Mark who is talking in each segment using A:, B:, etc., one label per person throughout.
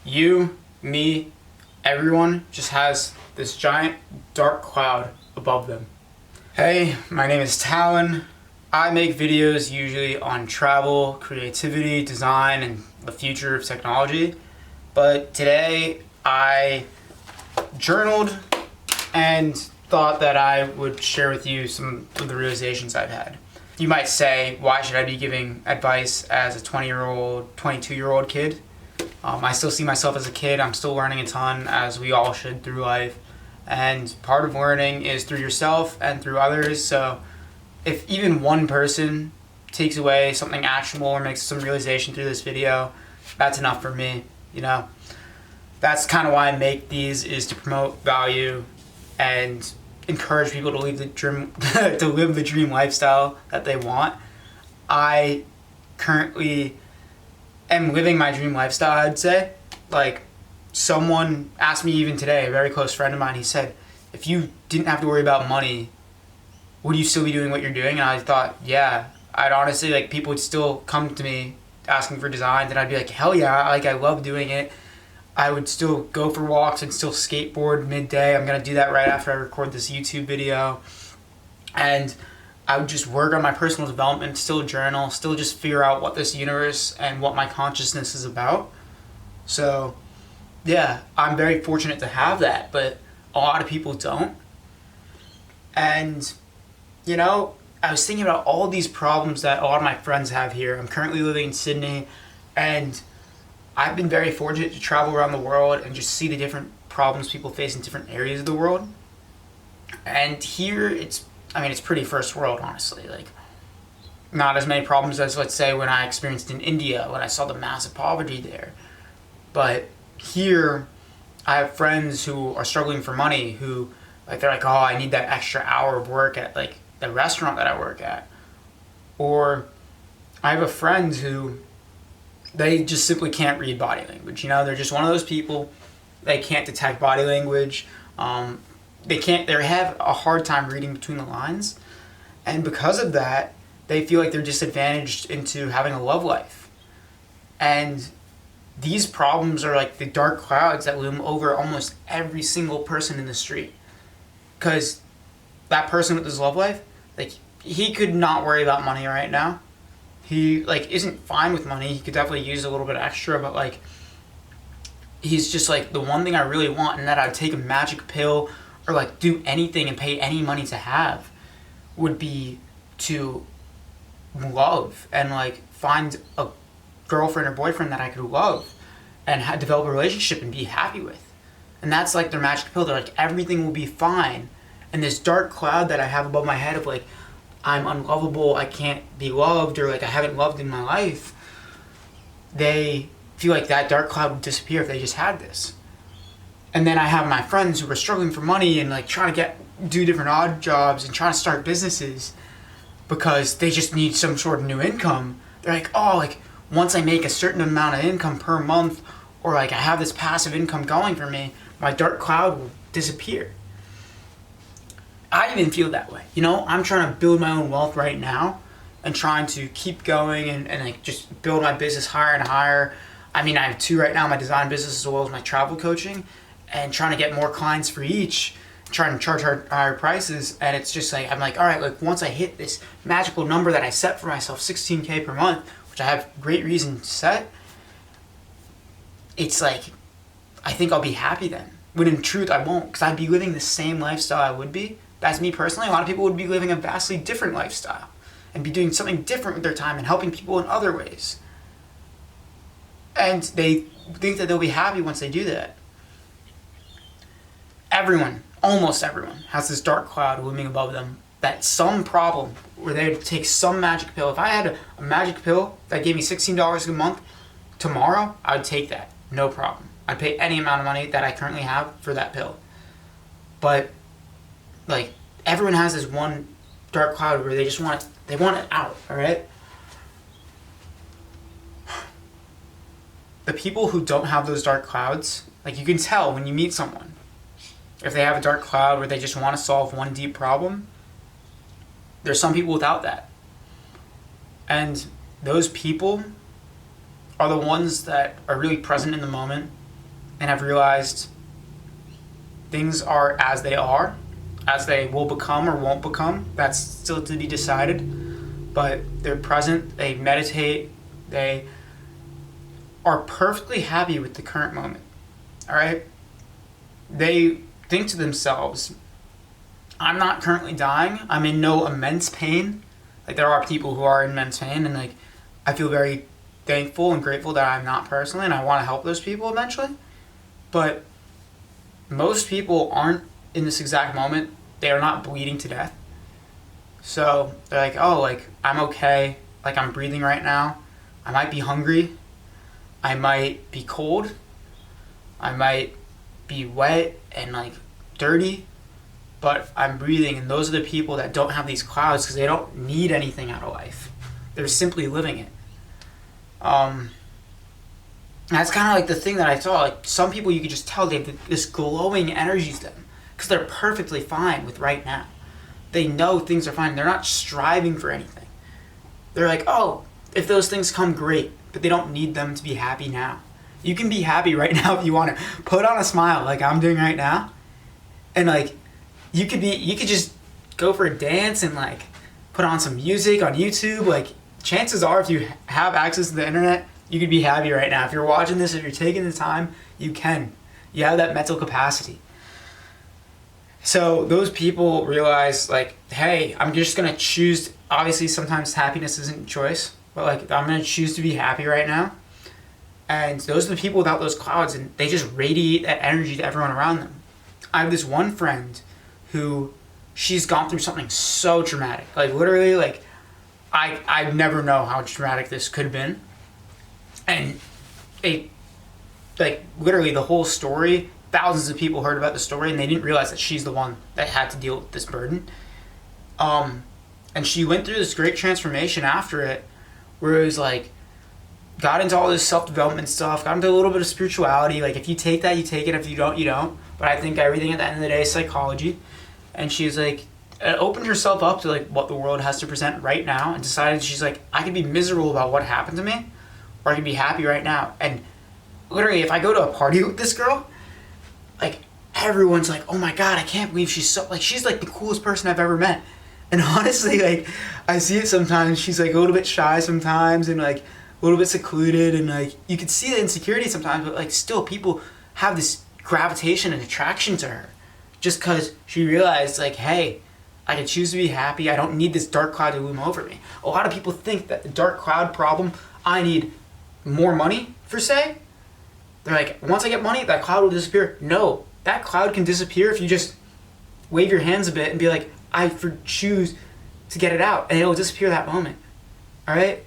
A: You, me, everyone just has this giant dark cloud above them. Hey, my name is Talon. I make videos usually on travel, creativity, design, and the future of technology. But today I journaled and thought that I would share with you some of the realizations I've had. You might say, why should I be giving advice as a 20-year-old, 22-year-old kid? I still see myself as a kid. I'm still learning a ton, as we all should through life. And part of learning is through yourself and through others. So if even one person takes away something actionable or makes some realization through this video, that's enough for me, you know? That's kind of why I make these, is to promote value and encourage people to live the dream, to live the dream lifestyle that they want. I currently am living my dream lifestyle, I'd say. Like, someone asked me even today, a very close friend of mine, he said, if you didn't have to worry about money, would you still be doing what you're doing? And I thought, yeah. I'd honestly, like, people would still come to me asking for designs, and I'd be like, hell yeah, like, I love doing it. I would still go for walks and still skateboard midday. I'm gonna do that right after I record this YouTube video. And I would just work on my personal development, still journal, still just figure out what this universe and what my consciousness is about. So yeah, I'm very fortunate to have that, but a lot of people don't. And, you know, I was thinking about all these problems that a lot of my friends have here. I'm currently living in Sydney, and I've been very fortunate to travel around the world and just see the different problems people face in different areas of the world. And here, it's pretty first world, honestly. Like, not as many problems as, let's say, when I experienced in India, when I saw the massive poverty there. But here, I have friends who are struggling for money, who, like, they're like, oh, I need that extra hour of work at, like, the restaurant that I work at. Or I have a friend who, they just simply can't read body language. You know, they're just one of those people, they can't detect body language. They have a hard time reading between the lines. And because of that, they feel like they're disadvantaged into having a love life. And these problems are like the dark clouds that loom over almost every single person in the street. Because that person with his love life, like, he could not worry about money right now. He, like, isn't fine with money. He could definitely use a little bit extra, but, like, he's just like, the one thing I really want, and that I'd take a magic pill or, like, do anything and pay any money to have, would be to love and, like, find a girlfriend or boyfriend that I could love and develop a relationship and be happy with. And that's, like, their magic pill. They're like, everything will be fine. And this dark cloud that I have above my head of, like, I'm unlovable, I can't be loved, or, like, I haven't loved in my life, they feel like that dark cloud would disappear if they just had this. And then I have my friends who are struggling for money and, like, trying to do different odd jobs and trying to start businesses because they just need some sort of new income. They're like, oh, like, once I make a certain amount of income per month, or, like, I have this passive income going for me, my dark cloud will disappear. I even feel that way. You know, I'm trying to build my own wealth right now and trying to keep going and like, just build my business higher and higher. I mean, I have two right now, my design business as well as my travel coaching, and trying to get more clients for each, trying to charge higher prices. And it's just like, I'm like, all right, like, once I hit this magical number that I set for myself, 16K per month, which I have great reason to set, it's like, I think I'll be happy then. When in truth, I won't, because I'd be living the same lifestyle I would be. That's me personally. A lot of people would be living a vastly different lifestyle and be doing something different with their time and helping people in other ways. And they think that they'll be happy once they do that. Everyone, almost everyone, has this dark cloud looming above them, that some problem where they would take some magic pill. If I had a magic pill that gave me $16 a month tomorrow, I would take that. No problem. I'd pay any amount of money that I currently have for that pill. But, like, everyone has this one dark cloud where they just want it out, all right? The people who don't have those dark clouds, like, you can tell when you meet someone. If they have a dark cloud where they just want to solve one deep problem, there's some people without that. And those people are the ones that are really present in the moment. and have realized things are as they are, as they will become or won't become. That's still to be decided. But they're present, they meditate, they are perfectly happy with the current moment. All right? They think to themselves, I'm not currently dying. I'm in no immense pain. Like, there are people who are in immense pain, and like, I feel very thankful and grateful that I'm not personally, and I want to help those people eventually. But most people aren't in this exact moment. They are not bleeding to death. So they're like, oh, like, I'm okay. Like, I'm breathing right now. I might be hungry. I might be cold. I might be wet and like dirty, but I'm breathing. And those are the people that don't have these clouds because they don't need anything out of life. They're simply living it. That's kind of like the thing that I saw. Like, some people, you could just tell they have this glowing energy to them because they're perfectly fine with right now. They know things are fine. They're not striving for anything. They're like, oh, if those things come, great, but they don't need them to be happy now. You can be happy right now if you want to. Put on a smile like I'm doing right now. And like, you could just go for a dance and like put on some music on YouTube. Like, chances are, if you have access to the internet, you could be happy right now. If you're watching this, if you're taking the time, you can. You have that mental capacity. So those people realize, like, hey, I'm just going to choose. Obviously, sometimes happiness isn't a choice, but like, I'm going to choose to be happy right now. And those are the people without those clouds, and they just radiate that energy to everyone around them. I have this one friend who, she's gone through something so traumatic. Like, literally, like, I never know how traumatic this could have been. And like, literally the whole story, thousands of people heard about the story, and they didn't realize that she's the one that had to deal with this burden. And she went through this great transformation after it, where it was like, got into all this self-development stuff, got into a little bit of spirituality. Like, if you take that, you take it. If you don't, you don't. But I think everything at the end of the day is psychology. And she's like, opened herself up to like what the world has to present right now, and decided, she's like, I could be miserable about what happened to me, or I can be happy right now. And literally, if I go to a party with this girl, like, everyone's like, oh my God, I can't believe she's so, like, she's like the coolest person I've ever met. And honestly, like, I see it sometimes. She's like a little bit shy sometimes, and like a little bit secluded, and like, you can see the insecurity sometimes, but like, still, people have this gravitation and attraction to her just because she realized, like, hey, I can choose to be happy. I don't need this dark cloud to loom over me. A lot of people think that the dark cloud problem, I need more money, per se. They're like, once I get money, that cloud will disappear. No, that cloud can disappear if you just wave your hands a bit and be like, I choose to get it out, and it'll disappear that moment. All right?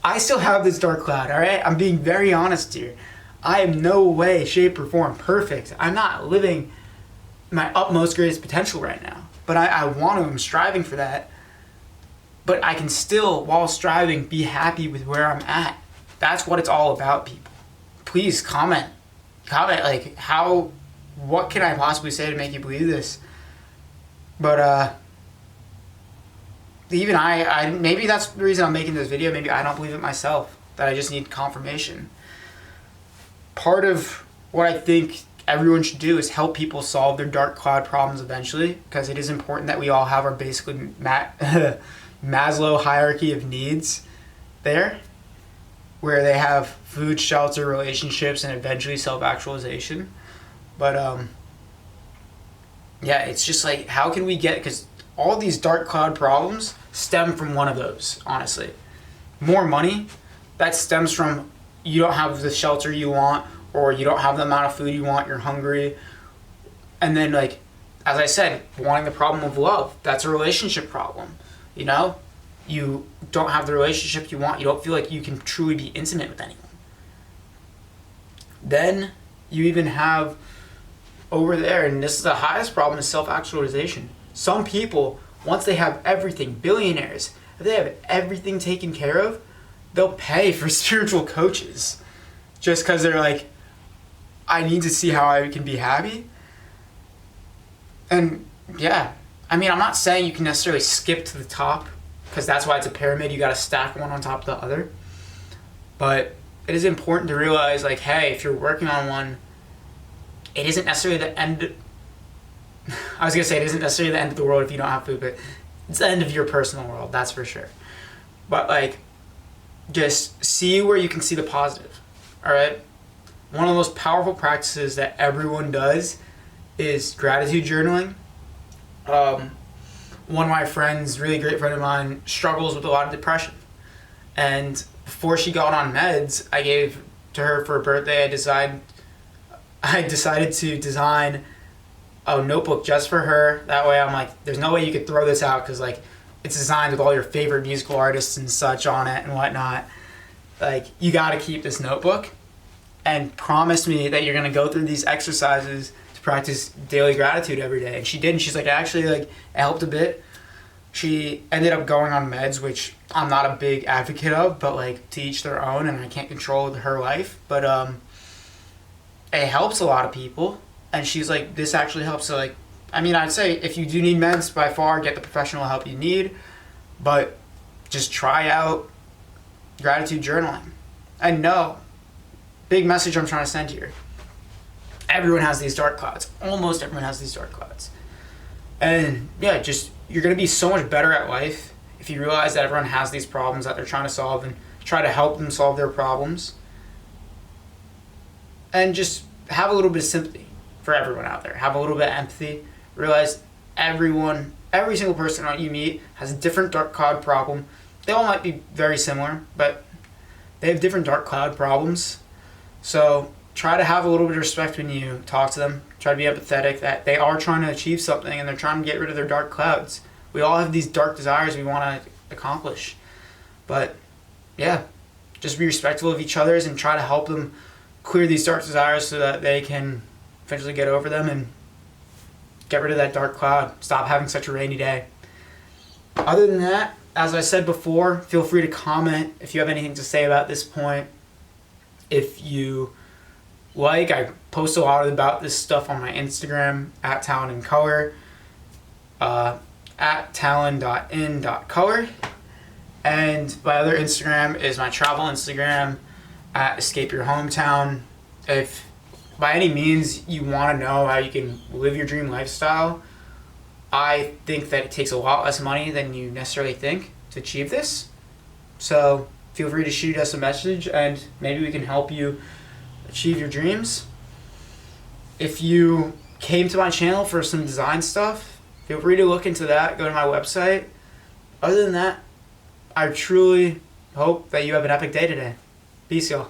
A: I still have this dark cloud, all right? I'm being very honest here. I am no way, shape, or form perfect. I'm not living my utmost greatest potential right now. But I want to, I'm striving for that. But I can still, while striving, be happy with where I'm at. That's what it's all about, people. Please comment. Comment, like, what can I possibly say to make you believe this? But, even I maybe that's the reason I'm making this video. Maybe I don't believe it myself, that I just need confirmation. Part of what I think everyone should do is help people solve their dark cloud problems eventually, because it is important that we all have our basically Maslow hierarchy of needs there, where they have food, shelter, relationships, and eventually self-actualization. But yeah, it's just like, how can we get, because all these dark cloud problems stem from one of those, honestly. More money, that stems from you don't have the shelter you want, or you don't have the amount of food you want, you're hungry. And then, like, as I said, wanting the problem of love, that's a relationship problem. You know? You don't have the relationship you want, you don't feel like you can truly be intimate with anyone. Then you even have over there, and this is the highest problem, is self-actualization. Some people, once they have everything, billionaires, if they have everything taken care of, they'll pay for spiritual coaches just because they're like, I need to see how I can be happy. And yeah, I mean, I'm not saying you can necessarily skip to the top, because that's why it's a pyramid. You got to stack one on top of the other. But it is important to realize, like, hey, if you're working on one, it isn't necessarily the end. I was gonna say it isn't necessarily the end of the world if you don't have food, but it's the end of your personal world, that's for sure. But like, just see where you can see the positive. All right. One of the most powerful practices that everyone does is gratitude journaling. One of my friends, really great friend of mine, struggles with a lot of depression. And before she got on meds, I gave to her for her birthday, I decided to design a notebook just for her. That way I'm like, there's no way you could throw this out because like it's designed with all your favorite musical artists and such on it and whatnot. Like, you got to keep this notebook and promise me that you're going to go through these exercises to practice daily gratitude every day. And she did, and she's like, actually, like, it helped a bit. She ended up going on meds, which I'm not a big advocate of, but like, to each their own, and I can't control her life. But it helps a lot of people. And she's like, this actually helps. So like, I mean, I'd say if you do need meds, by far, get the professional help you need. But just try out gratitude journaling. And no, big message I'm trying to send here. Everyone has these dark clouds. Almost everyone has these dark clouds. And yeah, just, you're going to be so much better at life if you realize that everyone has these problems that they're trying to solve, and try to help them solve their problems. And just have a little bit of sympathy for everyone out there. Have a little bit of empathy. Realize every single person that you meet has a different dark cloud problem. They all might be very similar, but they have different dark cloud problems. So try to have a little bit of respect when you talk to them. Try to be empathetic that they are trying to achieve something and they're trying to get rid of their dark clouds. We all have these dark desires we want to accomplish. But yeah, just be respectful of each other's and try to help them clear these dark desires so that they can eventually get over them and get rid of that dark cloud. Stop having such a rainy day. Other than that, as I said before, feel free to comment if you have anything to say about this point. If you like, I post a lot about this stuff on my Instagram, at Talon in Color, at talon.in.color. And my other Instagram is my travel Instagram, at Escape Your Hometown. If by any means you want to know how you can live your dream lifestyle, I think that it takes a lot less money than you necessarily think to achieve this. So feel free to shoot us a message and maybe we can help you achieve your dreams. If you came to my channel for some design stuff, feel free to look into that. Go to my website. Other than that, I truly hope that you have an epic day today. Peace, y'all.